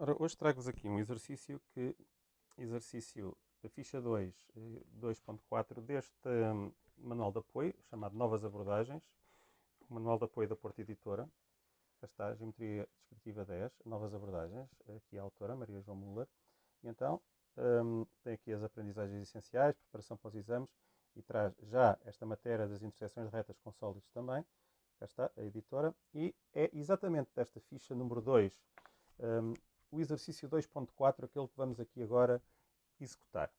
Ora, hoje trago-vos aqui um exercício da ficha 2, 2.4 deste manual de apoio, chamado Novas Abordagens, o manual de apoio da Porta Editora. Cá está a Geometria Descritiva 10, Novas Abordagens, aqui a autora, Maria João Müller. E então, tem aqui as aprendizagens essenciais, preparação para os exames, e traz já esta matéria das intersecções de retas com sólidos também. Cá está a editora. E é exatamente desta ficha número 2, o exercício 2.4, aquele que vamos aqui agora executar.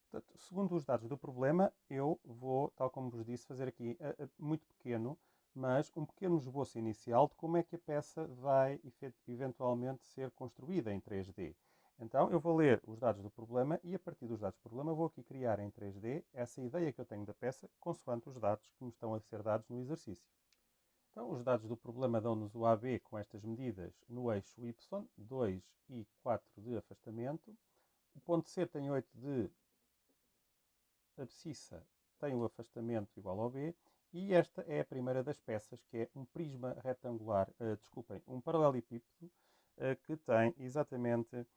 Portanto, segundo os dados do problema, eu vou, tal como vos disse, fazer aqui muito pequeno, mas um pequeno esboço inicial de como é que a peça vai eventualmente ser construída em 3D. Então, eu vou ler os dados do problema e, a partir dos dados do problema, vou aqui criar em 3D essa ideia que eu tenho da peça, consoante os dados que me estão a ser dados no exercício. Então, os dados do problema dão-nos o AB com estas medidas no eixo Y, 2 e 4 de afastamento. O ponto C tem 8 de abscissa, tem o afastamento igual ao B. E esta é a primeira das peças, que é um prisma retangular, um paralelepípedo, que tem exatamente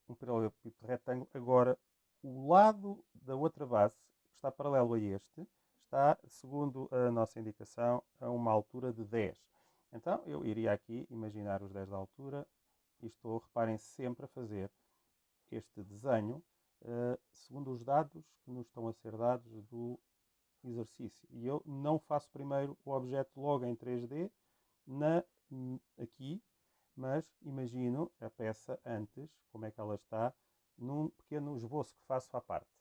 um paralelepípedo retângulo. Agora, o lado da outra base, que está paralelo a este, está, segundo a nossa indicação, a uma altura de 10. Então, eu iria aqui imaginar os 10 de altura e estou, reparem, sempre a fazer este desenho segundo os dados que nos estão a ser dados do exercício. E eu não faço primeiro o objeto logo em 3D aqui, mas imagino a peça antes, como é que ela está, num pequeno esboço que faço à parte.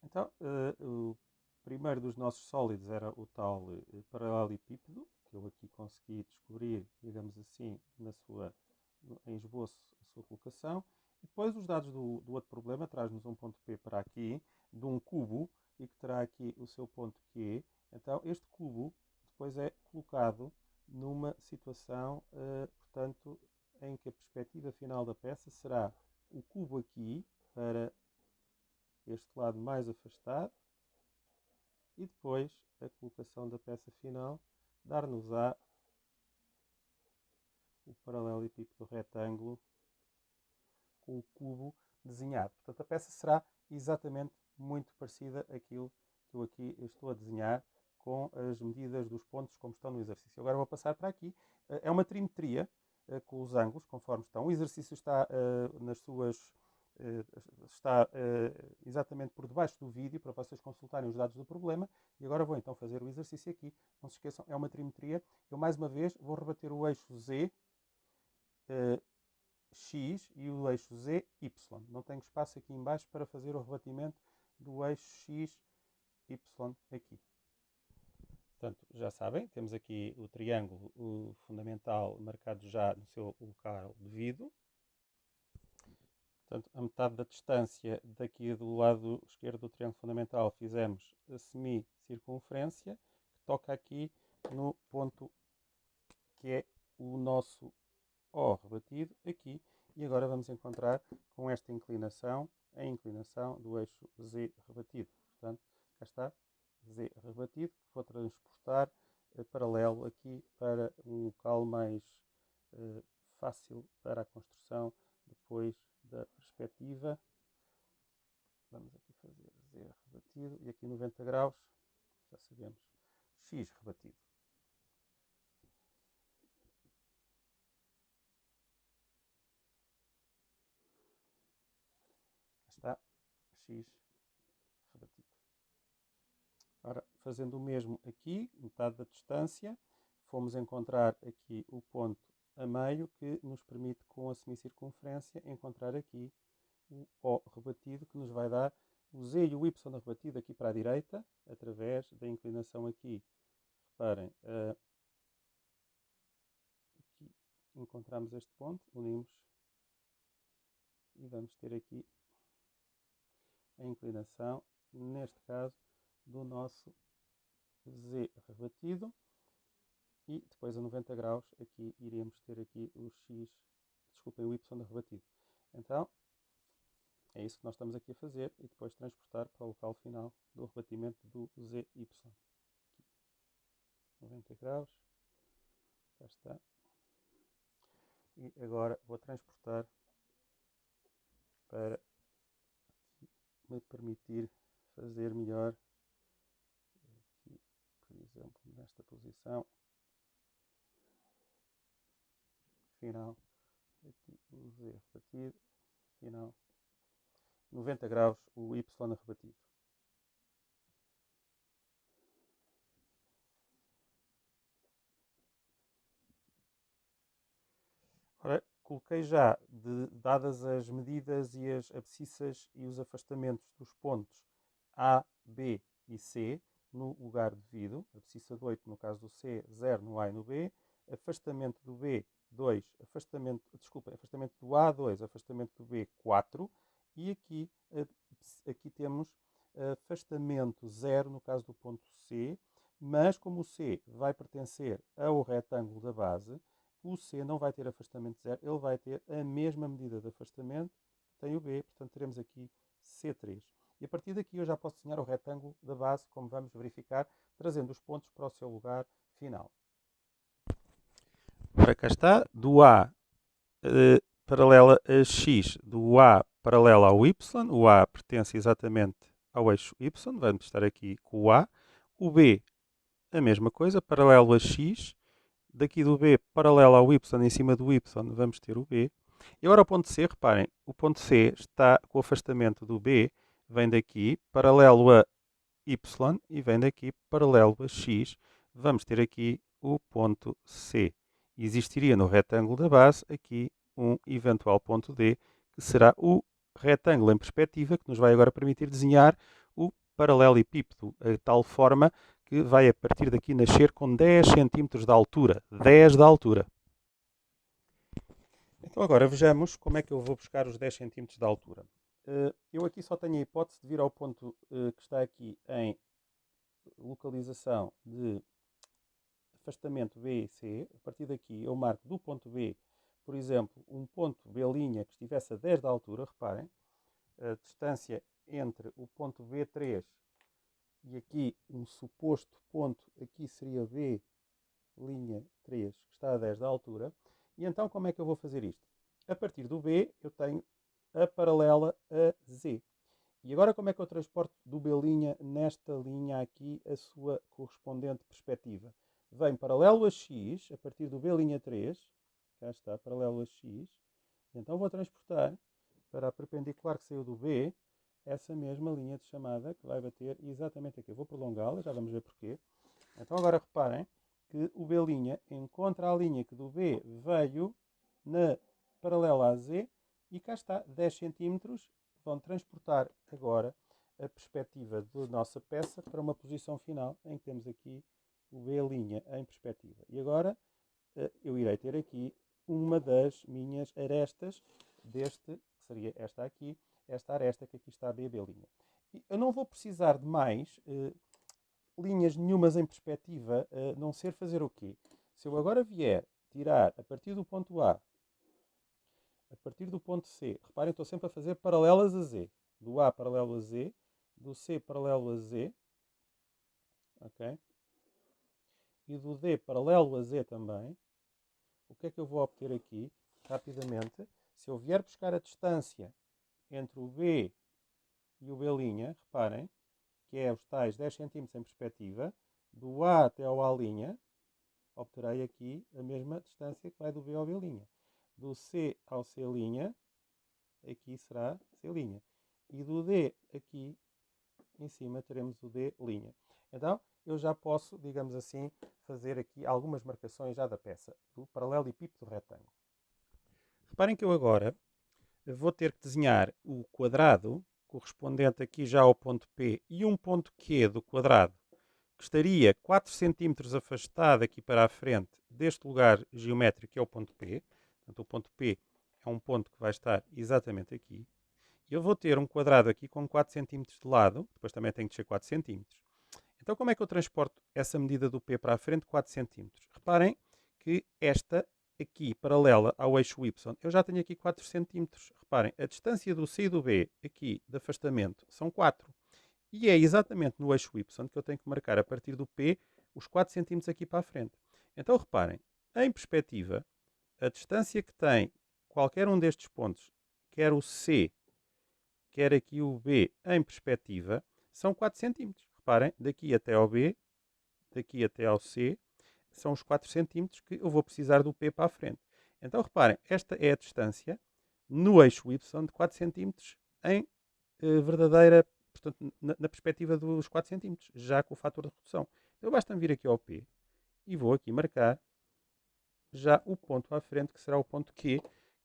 Então, o primeiro dos nossos sólidos era o tal paralelepípedo, que eu aqui consegui descobrir, digamos assim, em esboço, a sua colocação. E depois os dados do outro problema traz-nos um ponto P para aqui, de um cubo, e que terá aqui o seu ponto Q. Então, este cubo depois é colocado numa situação, portanto, em que a perspectiva final da peça será o cubo aqui, para este lado mais afastado, e depois a colocação da peça final dar-nos-á o paralelepípedo retângulo com o cubo desenhado. Portanto, a peça será exatamente muito parecida àquilo que eu aqui estou a desenhar, com as medidas dos pontos como estão no exercício. Agora vou passar para aqui. É uma trimetria com os ângulos conforme estão. O exercício está está exatamente por debaixo do vídeo para vocês consultarem os dados do problema. E agora vou então fazer o exercício aqui. Não se esqueçam, é uma trimetria. Eu mais uma vez vou rebater o eixo Z, X e o eixo Z, Y. Não tenho espaço aqui em baixo para fazer o rebatimento do eixo X, Y aqui. Portanto, já sabem, temos aqui o triângulo fundamental marcado já no seu local devido. Portanto, a metade da distância daqui do lado esquerdo do triângulo fundamental fizemos a semicircunferência, que toca aqui no ponto que é o nosso O rebatido aqui. E agora vamos encontrar com esta inclinação, a inclinação do eixo Z rebatido. Portanto, cá está, Z rebatido, que vou transportar paralelo aqui para um local mais fácil para a construção depois da perspectiva. Vamos aqui fazer Z rebatido e aqui 90 graus, já sabemos, X rebatido. Está X rebatido. Ora, fazendo o mesmo aqui, metade da distância, fomos encontrar aqui o ponto a meio que nos permite, com a semicircunferência, encontrar aqui o O rebatido, que nos vai dar o Z e o Y rebatido aqui para a direita, através da inclinação aqui. Reparem, aqui encontramos este ponto, unimos e vamos ter aqui a inclinação, neste caso, do nosso Z rebatido. E depois a 90 graus aqui iremos ter aqui o X, desculpem, o Y rebatido. Então, é isso que nós estamos aqui a fazer e depois transportar para o local final do rebatimento do ZY. Aqui. 90 graus cá está. E agora vou transportar para me permitir fazer melhor. Aqui, por exemplo, nesta posição. Final. Aqui o Z rebatido. Final. 90 graus o Y rebatido. Ora, coloquei já, dadas as medidas e as abscissas e os afastamentos dos pontos A, B e C, no lugar devido. Abscissa de 8 no caso do C, 0 no A e no B. Afastamento do B, 2. Afastamento do A, 2. Afastamento do B, 4. E aqui temos afastamento 0 no caso do ponto C, mas como o C vai pertencer ao retângulo da base, o C não vai ter afastamento 0, ele vai ter a mesma medida de afastamento que tem o B, portanto teremos aqui C3. E a partir daqui eu já posso desenhar o retângulo da base, como vamos verificar, trazendo os pontos para o seu lugar final. Ora, cá está, do A paralela a X, do A paralela ao Y, o A pertence exatamente ao eixo Y, vamos estar aqui com o A, o B a mesma coisa, paralelo a X, daqui do B paralelo ao Y, em cima do Y vamos ter o B. E agora o ponto C, reparem, o ponto C está com o afastamento do B, vem daqui, paralelo a Y e vem daqui, paralelo a X. Vamos ter aqui o ponto C. Existiria no retângulo da base aqui um eventual ponto D, que será o retângulo em perspectiva, que nos vai agora permitir desenhar o paralelepípedo, de tal forma que vai a partir daqui nascer com 10 cm de altura. 10 de altura. Então agora vejamos como é que eu vou buscar os 10 cm de altura. Eu aqui só tenho a hipótese de vir ao ponto que está aqui em localização de afastamento B e C. A partir daqui eu marco do ponto B, por exemplo, um ponto B' que estivesse a 10 de altura. Reparem, a distância entre o ponto B3 e aqui um suposto ponto, aqui seria B'3, que está a 10 de altura. E então como é que eu vou fazer isto? A partir do B eu tenho a paralela a Z. E agora como é que eu transporto do B' nesta linha aqui a sua correspondente perspectiva? Vem paralelo a X, a partir do B'3, cá está, paralelo a X, então vou transportar para a perpendicular que saiu do B, essa mesma linha de chamada que vai bater exatamente aqui. Eu vou prolongá-la, já vamos ver porquê. Então agora reparem que o B' encontra a linha que do B veio na paralela a Z e cá está, 10 cm, vão transportar agora a perspectiva da nossa peça para uma posição final em que temos aqui o B' em perspectiva. E agora eu irei ter aqui uma das minhas arestas deste, que seria esta aqui, esta aresta que aqui está a B'. E eu não vou precisar de mais linhas nenhumas em perspectiva, não ser fazer o quê? Se eu agora vier tirar a partir do ponto A, a partir do ponto C, reparem, estou sempre a fazer paralelas a Z. Do A paralelo a Z, do C paralelo a Z, ok? E do D paralelo a Z também. O que é que eu vou obter aqui? Rapidamente, se eu vier buscar a distância entre o B e o B', reparem, que é os tais 10 cm em perspectiva, do A até ao A', obterei aqui a mesma distância que vai do B ao B'. Do C ao C', aqui será C'. E do D aqui em cima teremos o D'. Então, eu já posso, digamos assim, fazer aqui algumas marcações já da peça, do paralelepípedo retângulo. Reparem que eu agora vou ter que desenhar o quadrado correspondente aqui já ao ponto P e um ponto Q do quadrado, que estaria 4 cm afastado aqui para a frente deste lugar geométrico que é o ponto P. Portanto, o ponto P é um ponto que vai estar exatamente aqui. E eu vou ter um quadrado aqui com 4 cm de lado, depois também tem que ser 4 cm. Então, como é que eu transporto essa medida do P para a frente, 4 cm? Reparem que esta aqui, paralela ao eixo Y, eu já tenho aqui 4 cm. Reparem, a distância do C e do B aqui de afastamento são 4. E é exatamente no eixo Y que eu tenho que marcar a partir do P os 4 cm aqui para a frente. Então, reparem, Em perspectiva, a distância que tem qualquer um destes pontos, quer o C, quer aqui o B, em perspectiva, são 4 cm. Reparem, daqui até ao B, daqui até ao C, são os 4 cm que eu vou precisar do P para a frente. Então, reparem, esta é a distância no eixo Y de 4 cm em verdadeira, portanto, na perspectiva dos 4 cm, já com o fator de redução. Então, basta-me vir aqui ao P e vou aqui marcar já o ponto à frente, que será o ponto Q,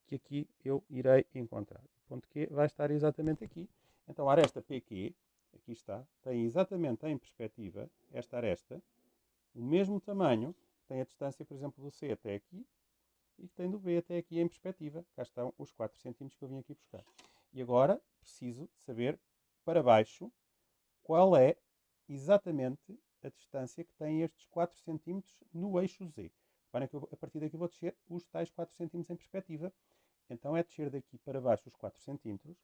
que aqui eu irei encontrar. O ponto Q vai estar exatamente aqui. Então, a aresta PQ, aqui está, tem exatamente em perspectiva esta aresta, o mesmo tamanho, tem a distância, por exemplo, do C até aqui, e tem do B até aqui em perspectiva. Cá estão os 4 cm que eu vim aqui buscar. E agora preciso de saber, para baixo, qual é exatamente a distância que tem estes 4 cm no eixo Z. Reparem que eu, a partir daqui vou descer os tais 4 cm em perspectiva. Então é descer daqui para baixo os 4 cm.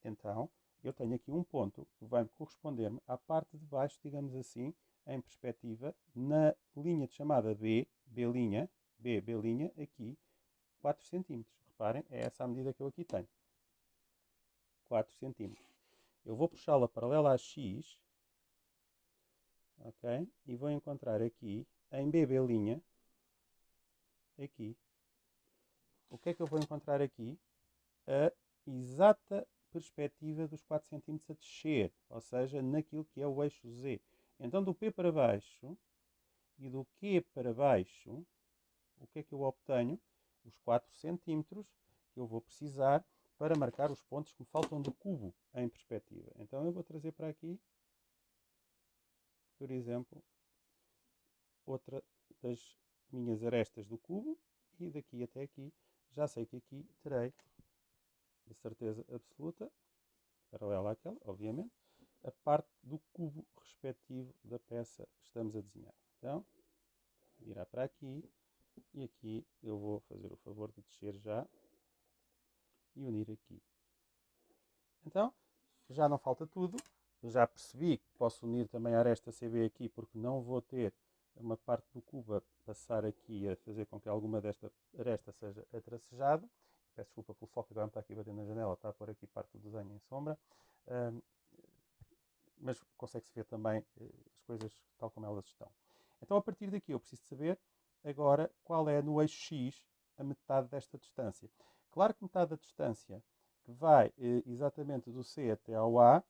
Então eu tenho aqui um ponto que vai corresponder-me à parte de baixo, digamos assim, em perspectiva, na linha de chamada B, B', aqui, 4 cm. Reparem, é essa a medida que eu aqui tenho. 4 cm. Eu vou puxá-la paralela a X, ok? E vou encontrar aqui, em BB', aqui. O que é que eu vou encontrar aqui? A exata perspectiva dos 4 cm a descer, ou seja, naquilo que é o eixo Z. Então, do P para baixo e do Q para baixo, o que é que eu obtenho? Os 4 cm que eu vou precisar para marcar os pontos que me faltam do cubo em perspectiva. Então, eu vou trazer para aqui, por exemplo, outra das minhas arestas do cubo, e daqui até aqui, já sei que aqui terei, de certeza absoluta, paralela àquela, obviamente, a parte do cubo respectivo da peça que estamos a desenhar. Então, virar para aqui, e aqui eu vou fazer o favor de descer já e unir aqui. Então, já não falta tudo. Já percebi que posso unir também a aresta CB aqui, porque não vou ter uma parte do cubo a passar aqui a fazer com que alguma desta aresta seja atracejada. Peço desculpa pelo foco, agora não está aqui batendo na janela, está a pôr aqui parte do desenho em sombra. Mas consegue-se ver também as coisas tal como elas estão. Então, a partir daqui, eu preciso saber agora qual é no eixo X a metade desta distância. Claro que metade da distância que vai exatamente do C até ao A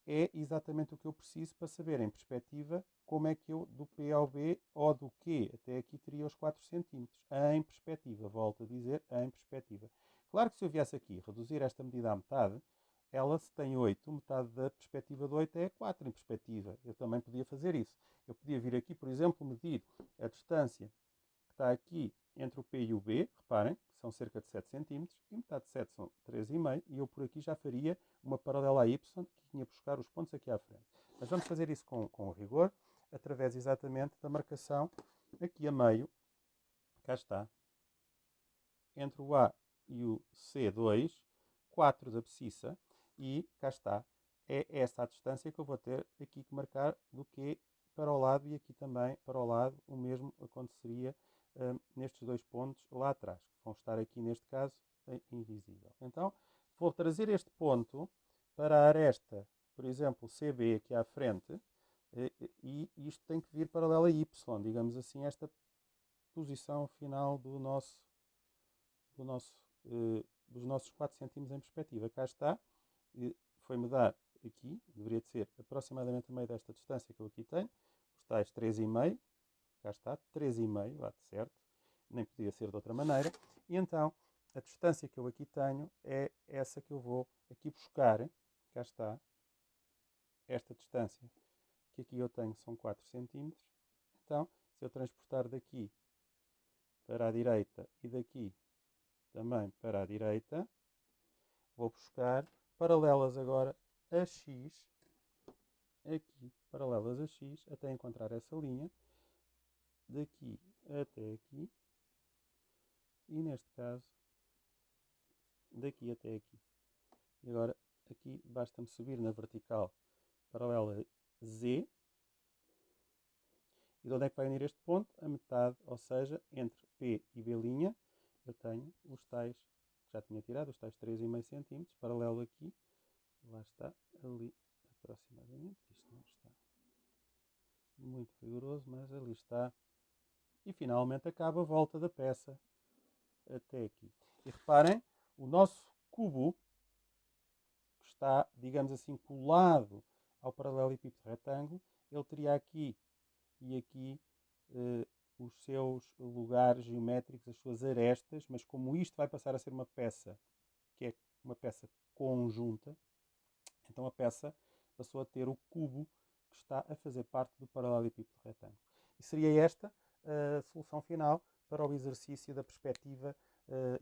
é exatamente o que eu preciso para saber em perspectiva como é que eu do P ao B ou do Q até aqui teria os 4 cm. Em perspectiva, volto a dizer, em perspectiva. Claro que se eu viesse aqui reduzir esta medida à metade, ela se tem 8, metade da perspectiva de 8 é 4 em perspectiva. Eu também podia fazer isso. Eu podia vir aqui, por exemplo, medir a distância que está aqui entre o P e o B, reparem, que são cerca de 7 cm, e metade de 7 são 3,5, e eu por aqui já faria uma paralela a Y, que ia buscar os pontos aqui à frente. Mas vamos fazer isso com rigor, através exatamente da marcação aqui a meio, cá está, entre o A e o C2, 4 da abscissa, e cá está, é esta a distância que eu vou ter aqui que marcar do Q para o lado e aqui também para o lado. O mesmo aconteceria nestes dois pontos lá atrás, que vão estar aqui neste caso invisível. Então vou trazer este ponto para a aresta, por exemplo, CB aqui à frente, e isto tem que vir paralelo a Y, digamos assim, esta posição final dos nossos 4 cm em perspectiva. Cá está, foi-me dar aqui, deveria de ser aproximadamente a meio desta distância que eu aqui tenho, os tais 3,5, cá está, 3,5, bate certo, nem podia ser de outra maneira, e então a distância que eu aqui tenho é essa que eu vou aqui buscar, cá está, esta distância que aqui eu tenho são 4 cm, então se eu transportar daqui para a direita e daqui também para a direita, vou buscar paralelas agora a X, aqui, paralelas a X, até encontrar essa linha, daqui até aqui, e neste caso, daqui até aqui. E agora, aqui, basta-me subir na vertical paralela Z, E de onde é que vai unir este ponto? A metade, ou seja, entre P e B', eu tenho os tais, já tinha tirado, os tais 3,5 cm, paralelo aqui, lá está, ali aproximadamente, isto não está muito rigoroso, mas ali está. E finalmente acaba a volta da peça até aqui. E reparem, o nosso cubo que está, digamos assim, colado ao paralelepípedo retângulo, ele teria aqui e aqui os seus lugares geométricos, as suas arestas, mas como isto vai passar a ser uma peça que é uma peça conjunta, então a peça passou a ter o cubo que está a fazer parte do paralelepípedo retângulo. E seria esta a solução final para o exercício da perspectiva,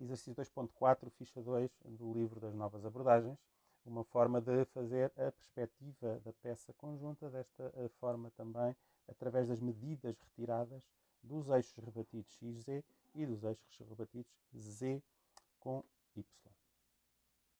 exercício 2.4, ficha 2 do livro das novas abordagens. Uma forma de fazer a perspectiva da peça conjunta, desta forma também, através das medidas retiradas dos eixos rebatidos XZ e dos eixos rebatidos Z com Y.